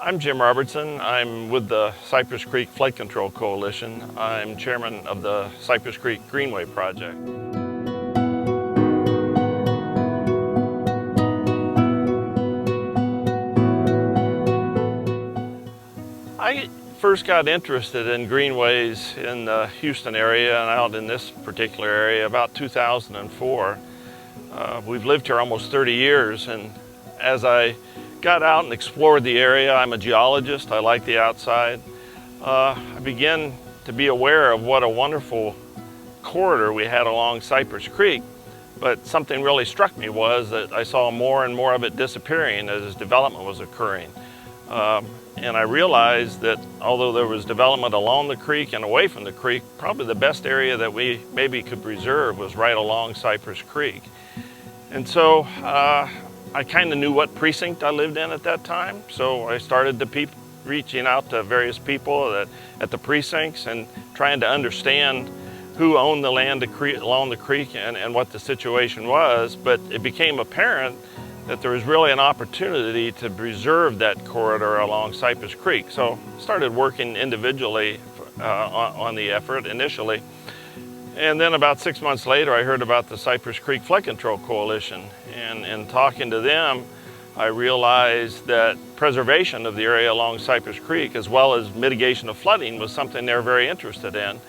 I'm Jim Robertson. I'm with the Cypress Creek Flood Control Coalition. I'm chairman of the Cypress Creek Greenway Project. I first got interested in greenways in the Houston area and out in this particular area about 2004. We've lived here almost 30 years, and as I got out and explored the area, I'm a geologist, I like the outside, I began to be aware of what a wonderful corridor we had along Cypress Creek. But something really struck me was that I saw more and more of it disappearing as development was occurring. And I realized that although there was development along the creek and away from the creek, probably the best area that we maybe could preserve was right along Cypress Creek. And so I kind of knew what precinct I lived in at that time, so I started reaching out to various people at the precincts and trying to understand who owned the land along the creek and what the situation was. But it became apparent that there was really an opportunity to preserve that corridor along Cypress Creek. So I started working individually on the effort initially. And then about 6 months later, I heard about the Cypress Creek Flood Control Coalition. And in talking to them, I realized that preservation of the area along Cypress Creek, as well as mitigation of flooding, was something they were very interested in.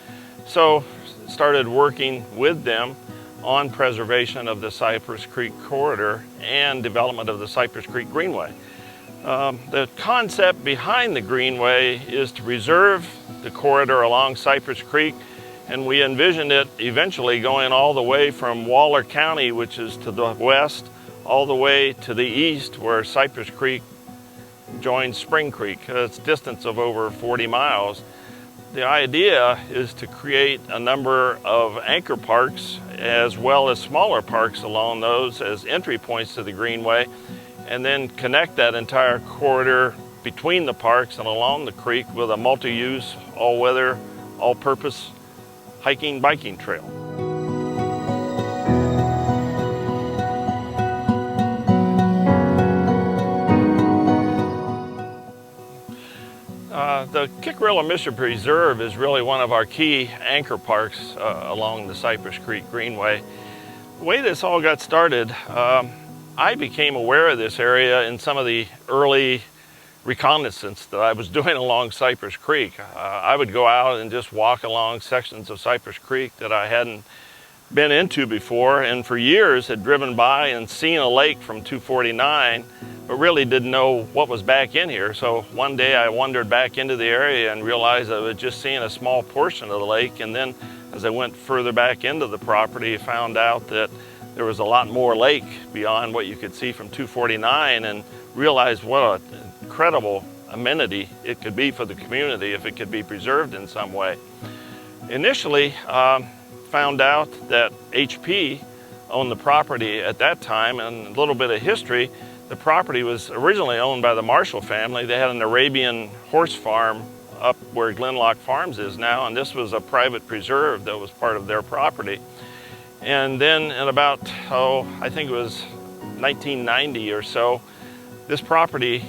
So started working with them on preservation of the Cypress Creek corridor and development of the Cypress Creek Greenway. The concept behind the Greenway is to preserve the corridor along Cypress Creek, and we envisioned it eventually going all the way from Waller County, which is to the west, all the way to the east where Cypress Creek joins Spring Creek. It's a distance of over 40 miles. The idea is to create a number of anchor parks as well as smaller parks along those as entry points to the Greenway, and then connect that entire corridor between the parks and along the creek with a multi-use, all-weather, all-purpose hiking, biking trail. The Kickerillo-Mischer Preserve is really one of our key anchor parks along the Cypress Creek Greenway. The way this all got started, I became aware of this area in some of the early reconnaissance that I was doing along Cypress Creek. I would go out and just walk along sections of Cypress Creek that I hadn't been into before, and for years had driven by and seen a lake from 249, but really didn't know what was back in here. So one day I wandered back into the area and realized I was just seeing a small portion of the lake, and then as I went further back into the property, I found out that there was a lot more lake beyond what you could see from 249, and realized what an incredible amenity it could be for the community if it could be preserved in some way. Initially, found out that HP owned the property at that time, and a little bit of history. The property was originally owned by the Marshall family. They had an Arabian horse farm up where Glenlock Farms is now, and this was a private preserve that was part of their property. And then in about, I think it was 1990 or so, this property,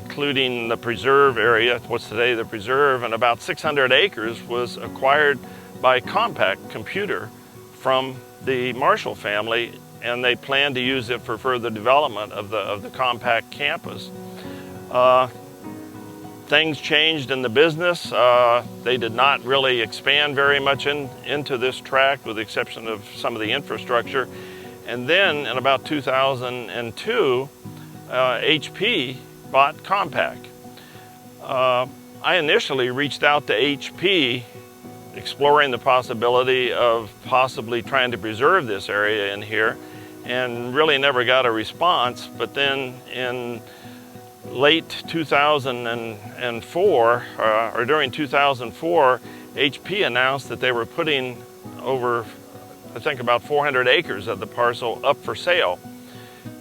including the preserve area, what's today the preserve, and about 600 acres was acquired by Compact Computer from the Marshall family, and they planned to use it for further development of the Compact campus. Things changed in the business. They did not really expand very much into this tract, with the exception of some of the infrastructure. And then in about 2002, HP bought Compact. I initially reached out to HP exploring the possibility of possibly trying to preserve this area in here, and really never got a response. But then in late 2004, or during 2004, HP announced that they were putting over, I think, about 400 acres of the parcel up for sale.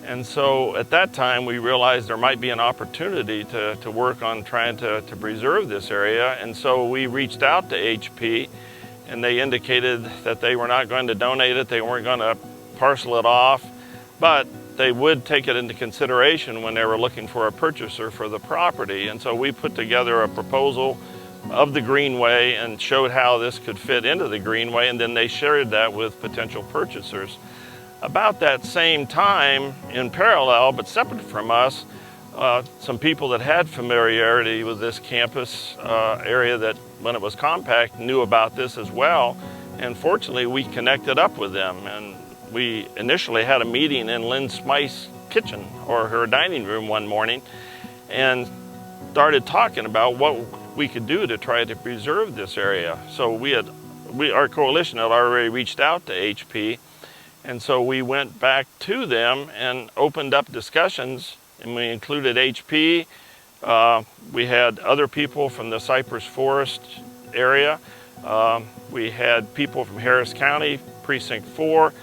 And so at that time, we realized there might be an opportunity to work on trying to preserve this area. And so we reached out to HP, and they indicated that they were not going to donate it, they weren't going to parcel it off, but they would take it into consideration when they were looking for a purchaser for the property. And so we put together a proposal of the greenway and showed how this could fit into the greenway, and then they shared that with potential purchasers. About that same time, in parallel but separate from us, some people that had familiarity with this campus area that when it was compact knew about this as well, and fortunately we connected up with them, and we initially had a meeting in Lynn Smythe's kitchen or her dining room one morning and started talking about what we could do to try to preserve this area. So our coalition had already reached out to HP, and so we went back to them and opened up discussions, and we included HP. We had other people from the Cypress Forest area. We had people from Harris County, Precinct 4.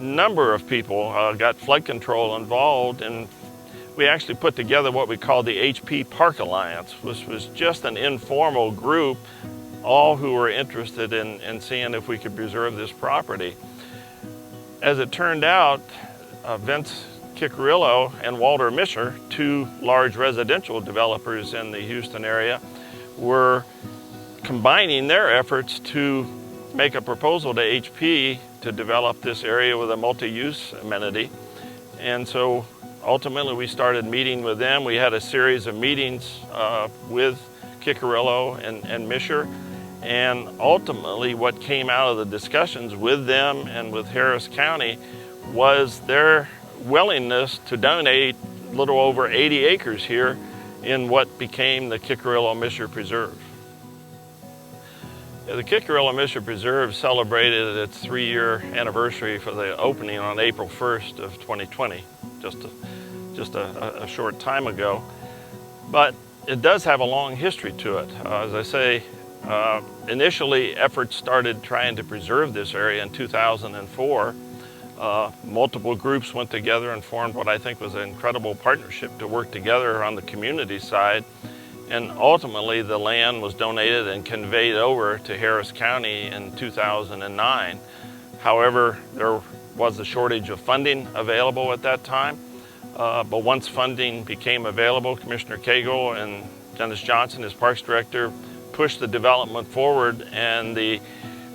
Number of people got flood control involved, and we actually put together what we call the HP Park Alliance, which was just an informal group, all who were interested in seeing if we could preserve this property. As it turned out, Vince Kickerillo and Walter Mischer, two large residential developers in the Houston area, were combining their efforts to make a proposal to HP to develop this area with a multi-use amenity. And so ultimately we started meeting with them. We had a series of meetings with Kickerillo and Mischer, and ultimately what came out of the discussions with them and with Harris County was their willingness to donate a little over 80 acres here in what became the Kickerillo-Mischer Preserve. The Kickerillo-Mischer Preserve celebrated its 3-year anniversary for the opening on April 1st of 2020, just a short time ago. But it does have a long history to it. As I say, initially efforts started trying to preserve this area in 2004. Multiple groups went together and formed what I think was an incredible partnership to work together on the community side. And ultimately the land was donated and conveyed over to Harris County in 2009. However, there was a shortage of funding available at that time. But once funding became available, Commissioner Cagle and Dennis Johnson, as Parks Director, pushed the development forward, and the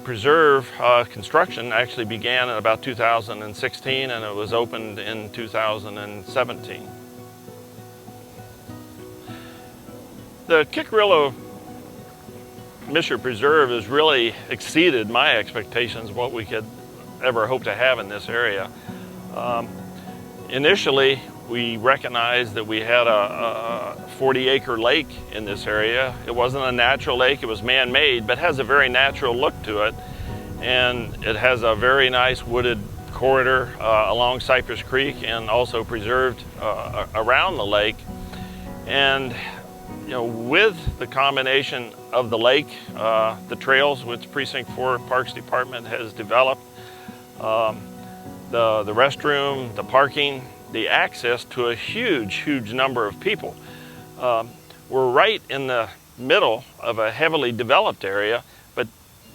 preserve construction actually began in about 2016, and it was opened in 2017. The Kickerillo-Mischer Preserve has really exceeded my expectations of what we could ever hope to have in this area. Initially, we recognized that we had a 40-acre lake in this area. It wasn't a natural lake, it was man-made, but has a very natural look to it. And it has a very nice wooded corridor along Cypress Creek and also preserved around the lake. And with the combination of the lake, the trails which Precinct 4 Parks Department has developed, the restroom, the parking, the access to a huge number of people. We're right in the middle of a heavily developed area, but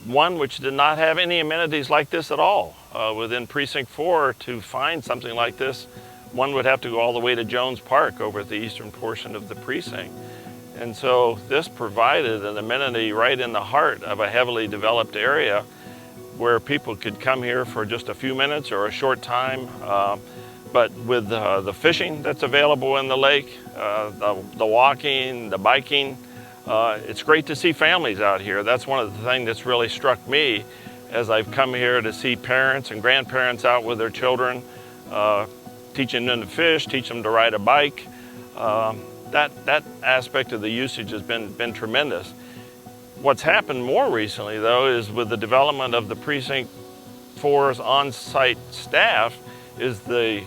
one which did not have any amenities like this at all. Within Precinct 4, to find something like this, one would have to go all the way to Jones Park over at the eastern portion of the precinct. And so this provided an amenity right in the heart of a heavily developed area where people could come here for just a few minutes or a short time. But with the fishing that's available in the lake, the walking, the biking, it's great to see families out here. That's one of the things that's really struck me as I've come here to see parents and grandparents out with their children, teaching them to fish, teach them to ride a bike. That aspect of the usage has been tremendous. What's happened more recently, though, is with the development of the Precinct 4's on-site staff, is the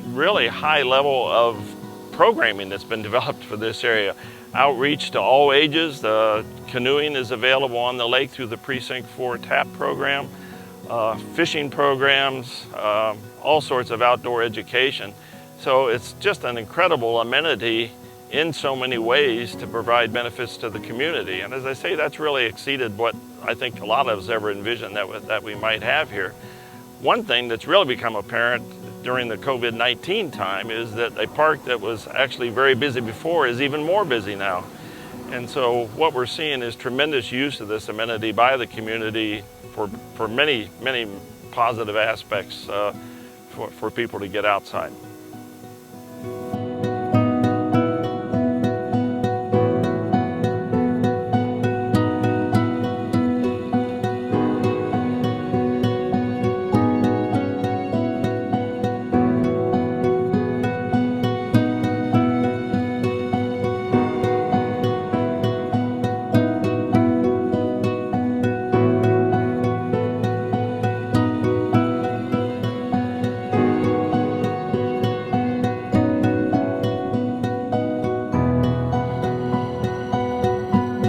really high level of programming that's been developed for this area. Outreach to all ages. Canoeing is available on the lake through the Precinct 4 TAP program. Fishing programs, all sorts of outdoor education. So it's just an incredible amenity in so many ways to provide benefits to the community. And as I say, that's really exceeded what I think a lot of us ever envisioned that we might have here. One thing that's really become apparent during the COVID-19 time is that a park that was actually very busy before is even more busy now. And so what we're seeing is tremendous use of this amenity by the community for many, many positive aspects for people to get outside.